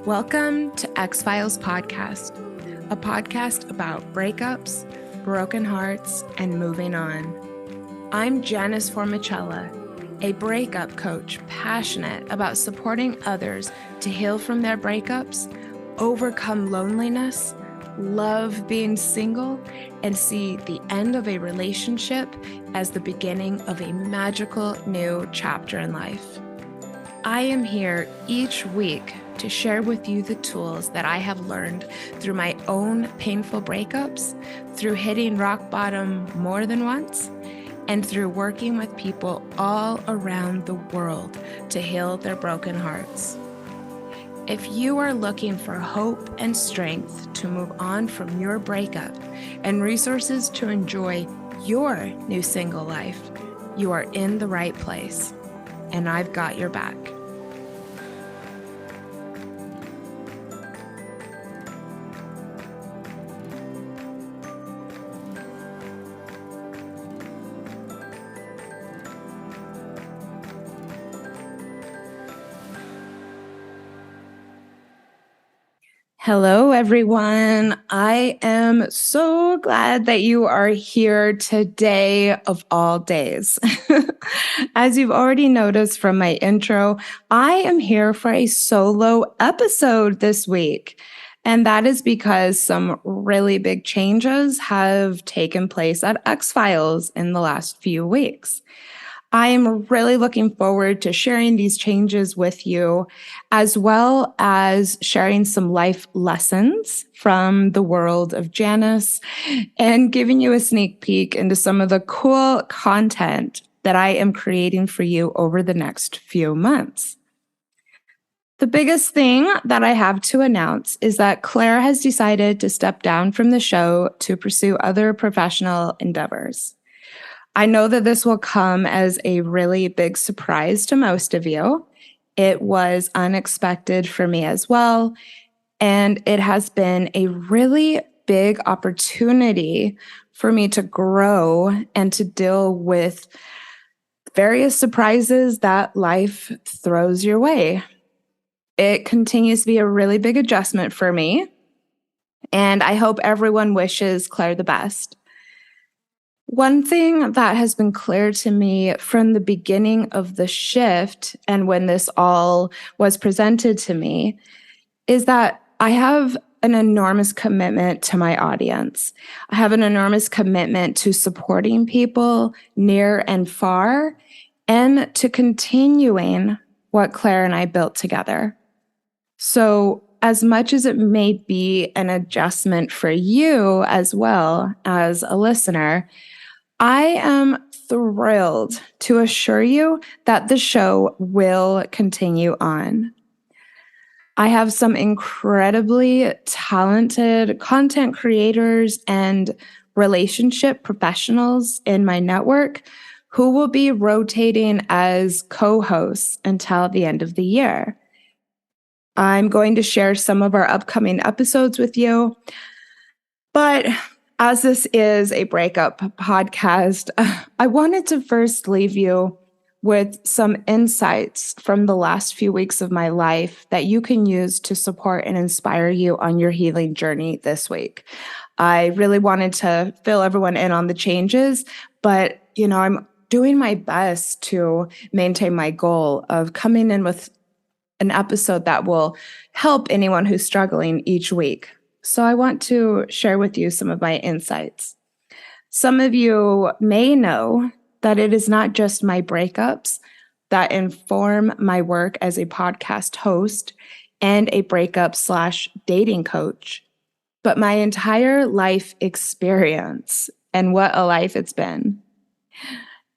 Welcome to X-Files Podcast, a podcast about breakups, broken hearts, and moving on. I'm Janice Formicella, a breakup coach passionate about supporting others to heal from their breakups, overcome loneliness, love being single, and see the end of a relationship as the beginning of a magical new chapter in life. I am here each week to share with you the tools that I have learned through my own painful breakups, through hitting rock bottom more than once, and through working with people all around the world to heal their broken hearts. If you are looking for hope and strength to move on from your breakup and resources to enjoy your new single life, you are in the right place, and I've got your back. Hello, everyone. I am so glad that you are here today of all days. As you've already noticed from my intro, I am here for a solo episode this week. And that is because some really big changes have taken place at X-Files in the last few weeks. I am really looking forward to sharing these changes with you, as well as sharing some life lessons from the world of Janice and giving you a sneak peek into some of the cool content that I am creating for you over the next few months. The biggest thing that I have to announce is that Claire has decided to step down from the show to pursue other professional endeavors. I know that this will come as a really big surprise to most of you. It was unexpected for me as well, and it has been a really big opportunity for me to grow and to deal with various surprises that life throws your way. It continues to be a really big adjustment for me, and I hope everyone wishes Claire the best. One thing that has been clear to me from the beginning of the shift and when this all was presented to me is that I have an enormous commitment to my audience. I have an enormous commitment to supporting people near and far and to continuing what Claire and I built together. So as much as it may be an adjustment for you as well as a listener, I am thrilled to assure you that the show will continue on. I have some incredibly talented content creators and relationship professionals in my network who will be rotating as co-hosts until the end of the year. I'm going to share some of our upcoming episodes with you, but as this is a breakup podcast, I wanted to first leave you with some insights from the last few weeks of my life that you can use to support and inspire you on your healing journey this week. I really wanted to fill everyone in on the changes, but I'm doing my best to maintain my goal of coming in with an episode that will help anyone who's struggling each week. So I want to share with you some of my insights. Some of you may know that it is not just my breakups that inform my work as a podcast host and a breakup/dating coach, but my entire life experience and what a life it's been.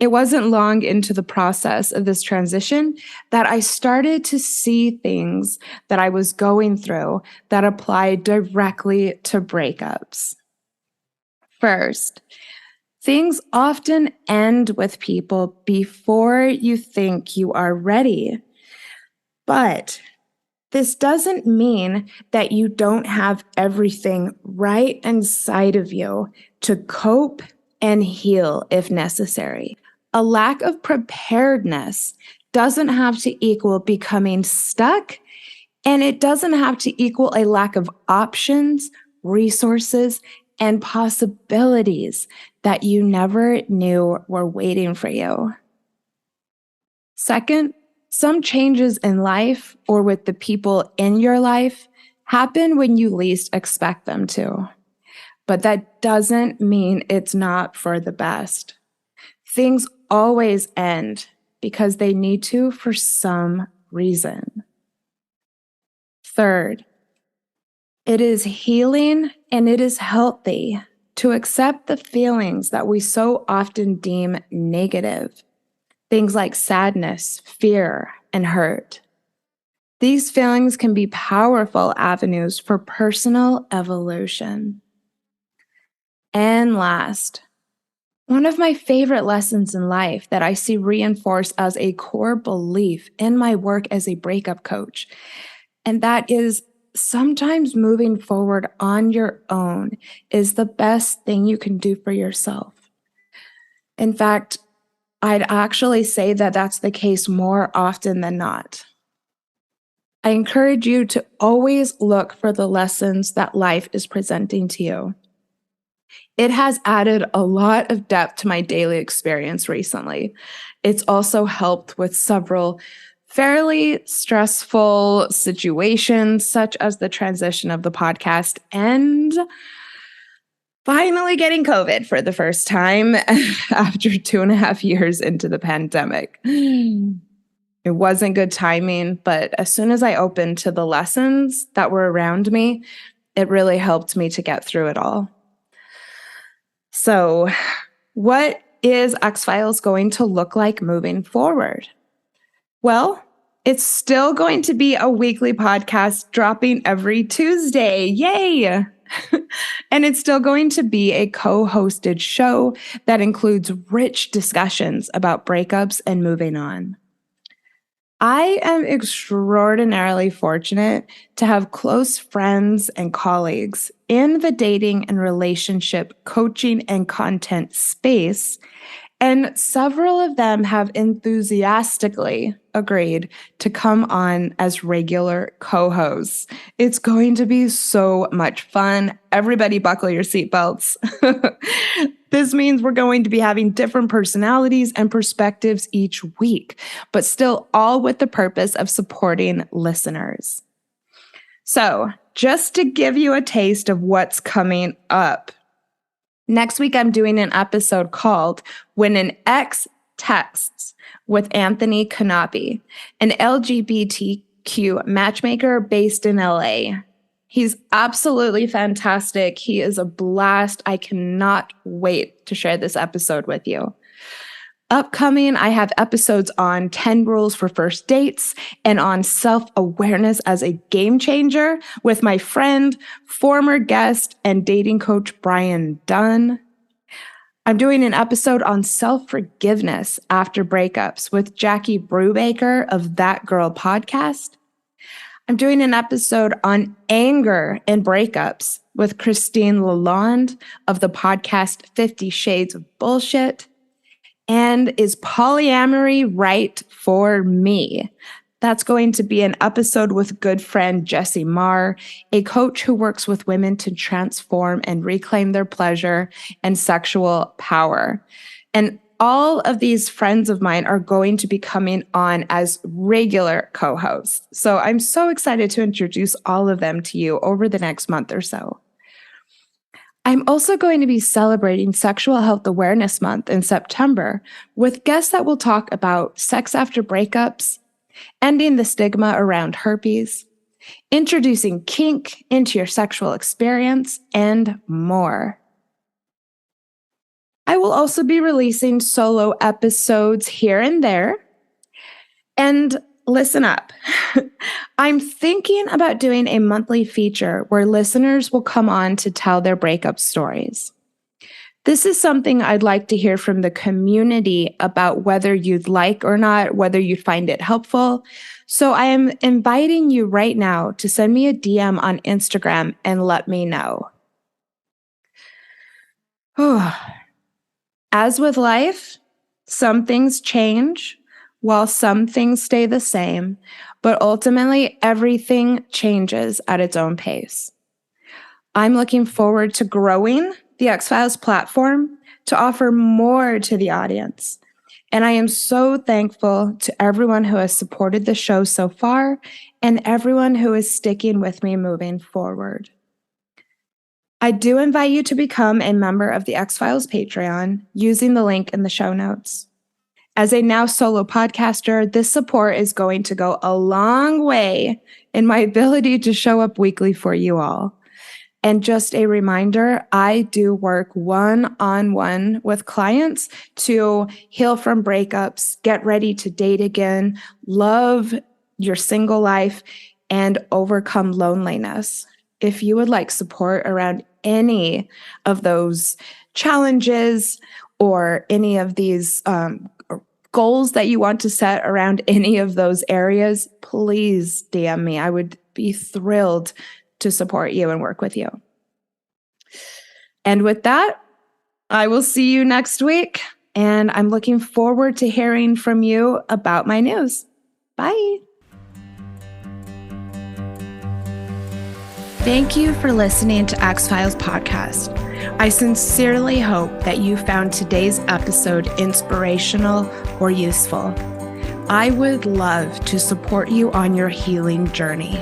It wasn't long into the process of this transition that I started to see things that I was going through that applied directly to breakups. First, things often end with people before you think you are ready. But this doesn't mean that you don't have everything right inside of you to cope and heal if necessary. A lack of preparedness doesn't have to equal becoming stuck And it doesn't have to equal a lack of options, resources, and possibilities that you never knew were waiting for you. Second, some changes in life or with the people in your life happen when you least expect them to. But that doesn't mean it's not for the best. Things always end because they need to for some reason. Third, it is healing and it is healthy to accept the feelings that we so often deem negative. Things like sadness, fear, and hurt. These feelings can be powerful avenues for personal evolution. And last, one of my favorite lessons in life that I see reinforced as a core belief in my work as a breakup coach, and that is sometimes moving forward on your own is the best thing you can do for yourself. In fact, I'd actually say that that's the case more often than not. I encourage you to always look for the lessons that life is presenting to you. It has added a lot of depth to my daily experience recently. It's also helped with several fairly stressful situations, such as the transition of the podcast and finally getting COVID for the first time after 2.5 years into the pandemic. It wasn't good timing, but as soon as I opened to the lessons that were around me, it really helped me to get through it all. So, what is X-Files going to look like moving forward? Well, it's still going to be a weekly podcast dropping every Tuesday. Yay! And it's still going to be a co-hosted show that includes rich discussions about breakups and moving on. I am extraordinarily fortunate to have close friends and colleagues in the dating and relationship coaching and content space, and several of them have enthusiastically agreed to come on as regular co-hosts. It's going to be so much fun. Everybody buckle your seatbelts. This means we're going to be having different personalities and perspectives each week, but still all with the purpose of supporting listeners. So, just to give you a taste of what's coming up, next week I'm doing an episode called When an Ex Texts with Anthony Kanapi, an LGBTQ matchmaker based in LA. He's absolutely fantastic. He is a blast. I cannot wait to share this episode with you. Upcoming, I have episodes on 10 rules for first dates and on self-awareness as a game changer with my friend, former guest, and dating coach, Brian Dunn. I'm doing an episode on self-forgiveness after breakups with Jackie Brubaker of That Girl podcast. I'm doing an episode on anger and breakups with Christine Lalonde of the podcast 50 Shades of Bullshit. And is polyamory right for me? That's going to be an episode with good friend Jessie Marr, a coach who works with women to transform and reclaim their pleasure and sexual power. And all of these friends of mine are going to be coming on as regular co-hosts. So I'm so excited to introduce all of them to you over the next month or so. I'm also going to be celebrating Sexual Health Awareness Month in September with guests that will talk about sex after breakups, ending the stigma around herpes, introducing kink into your sexual experience, and more. I will also be releasing solo episodes here and there. And listen up. I'm thinking about doing a monthly feature where listeners will come on to tell their breakup stories. This is something I'd like to hear from the community about whether you'd like or not, whether you find it helpful. So I am inviting you right now to send me a DM on Instagram and let me know. As with life, some things change, while some things stay the same, but ultimately everything changes at its own pace. I'm looking forward to growing the X-Files platform to offer more to the audience. And I am so thankful to everyone who has supported the show so far and everyone who is sticking with me moving forward. I do invite you to become a member of the X-Files Patreon using the link in the show notes. As a now solo podcaster, this support is going to go a long way in my ability to show up weekly for you all. And just a reminder, I do work one-on-one with clients to heal from breakups, get ready to date again, love your single life, and overcome loneliness. If you would like support around any of those challenges or any of these goals that you want to set around any of those areas, please DM me. I would be thrilled to support you and work with you. And with that, I will see you next week. And I'm looking forward to hearing from you about my news. Bye. Thank you for listening to X-Files Podcast. I sincerely hope that you found today's episode inspirational or useful. I would love to support you on your healing journey.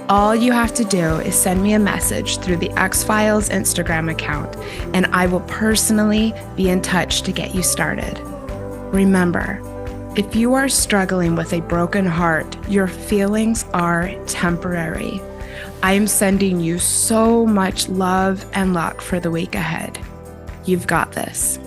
All you have to do is send me a message through the X-Files Instagram account, and I will personally be in touch to get you started. Remember, if you are struggling with a broken heart, your feelings are temporary. I am sending you so much love and luck for the week ahead. You've got this.